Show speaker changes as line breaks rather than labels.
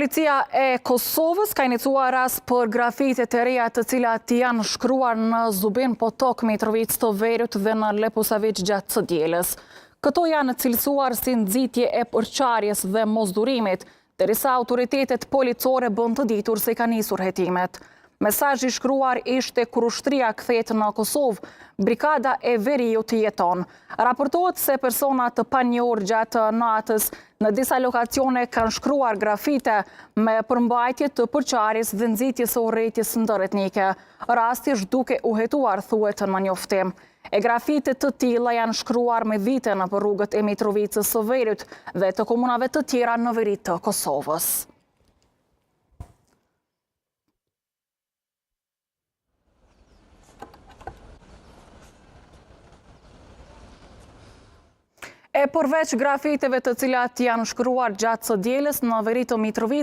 Policia e Kosovës ka iniciuar rast për grafitet e reja të cilat janë shkruar në Zubin Potok, Mitrovic të Veriut dhe në Leposavić gjatë së dielës. Këto janë cilësuar si nxitje e përçarjes dhe mosdurimit, derisa autoritetet policore bën të ditur se ka nisur hetimet. Mesazhi i shkruar ishte kur ushtria kthehet në Kosovë, brigada e Veriut jeton. Raportohet se persona të panjohur gjatë natës në disa lokacione kanë shkruar grafite me përmbajtje të përçarjes dhe nxitjes së urrëties ndëretnike. Rasti është duke u hetuar, thuhet në njoftim. E grafitet të tilla janë shkruar me vite në rrugët e Mitrovicës së Veriut dhe të komunave të tjera në veri të Kosovës. E përveç grafiteve të cilat janë shkruar gjatë së dielës në veri të Mitrovicës,